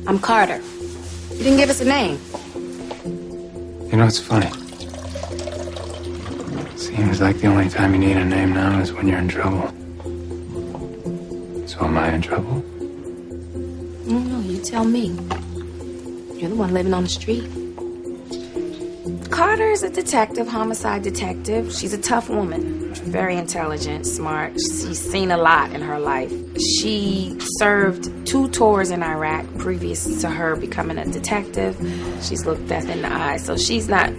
I'm Carter. You didn't give us a name. You know, it's funny. Seems like the only time you need a name now is when you're in trouble. So am I in trouble? No, you tell me. You're the one living on the street. Carter is a detective, homicide detective. She's a tough woman, very intelligent, smart. She's seen a lot in her life. She served 2 tours in Iraq previous to her becoming a detective. She's looked death in the eye, so she's not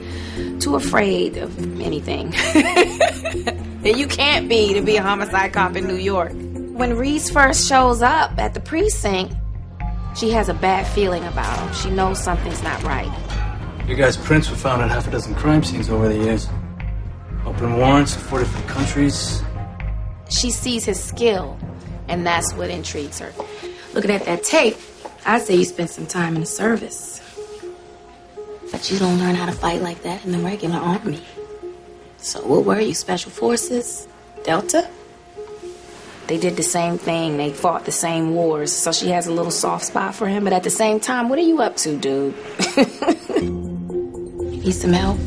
too afraid of anything. And you can't be to be a homicide cop in New York. When Reese first shows up at the precinct, she has a bad feeling about him. She knows something's not right. Your guy's prints were found at half a dozen crime scenes over the years. Open warrants in 4 different countries. She sees his skill, and that's what intrigues her. Looking at that tape, I say you spent some time in the service. But you don't learn how to fight like that in the regular army. So what were you, Special Forces? Delta? They did the same thing. They fought the same wars. So she has a little soft spot for him. But at the same time, what are you up to, dude? Need some help?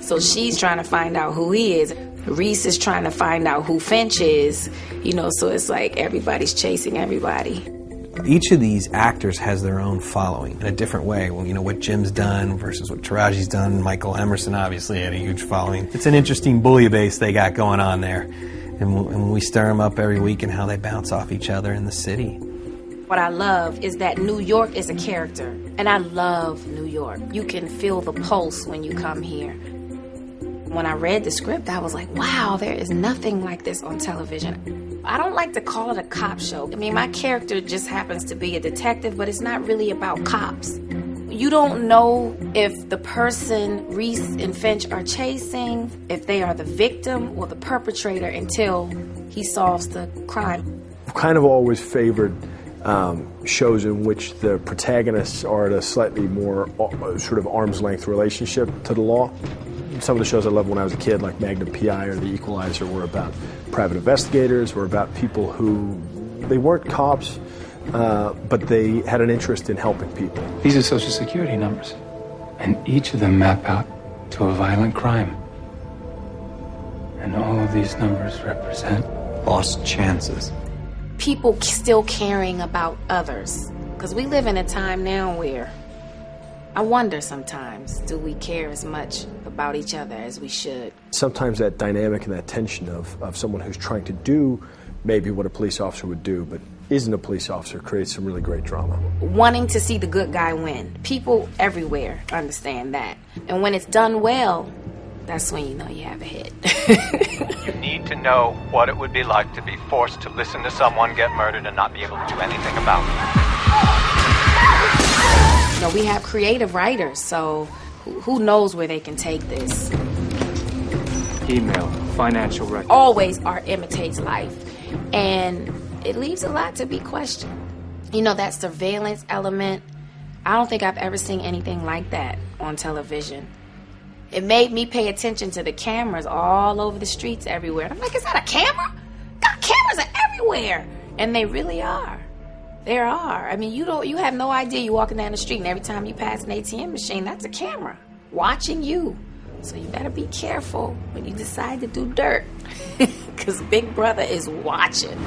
So she's trying to find out who he is. Reese is trying to find out who Finch is. You know, so it's like everybody's chasing everybody. Each of these actors has their own following in a different way. Well, you know, what Jim's done versus what Taraji's done. Michael Emerson obviously had a huge following. It's an interesting bouillabaisse they got going on there. And we stir them up every week and how they bounce off each other in the city. What I love is that New York is a character. And I love New York. You can feel the pulse when you come here. When I read the script, I was like, wow, there is nothing like this on television. I don't like to call it a cop show. I mean, my character just happens to be a detective, but it's not really about cops. You don't know if the person Reese and Finch are chasing, if they are the victim or the perpetrator until he solves the crime. I've kind of always favored shows in which the protagonists are at a slightly more sort of arm's length relationship to the law. Some of the shows I loved when I was a kid, like Magnum P.I. or The Equalizer, were about private investigators, were about people who, they weren't cops, but they had an interest in helping people. These are Social Security numbers, and each of them map out to a violent crime. And all of these numbers represent Lost chances. People still caring about others. Because we live in a time now where I wonder sometimes, do we care as much about each other as we should? Sometimes that dynamic and that tension of someone who's trying to do maybe what a police officer would do, but isn't a police officer, creates some really great drama. Wanting to see the good guy win. People everywhere understand that. And when it's done well, that's when you know you have a hit. You need to know what it would be like to be forced to listen to someone get murdered and not be able to do anything about it. You know, we have creative writers, so who knows where they can take this. email, financial records. Always art imitates life. And it leaves a lot to be questioned. You know, that surveillance element, I don't think I've ever seen anything like that on television. It made me pay attention to the cameras all over the streets everywhere. I'm like, is that a camera? God, cameras are everywhere. And they really are. There are. I mean, you have no idea. You're walking down the street and every time you pass an ATM machine, that's a camera watching you. So you better be careful when you decide to do dirt. Because Big Brother is watching.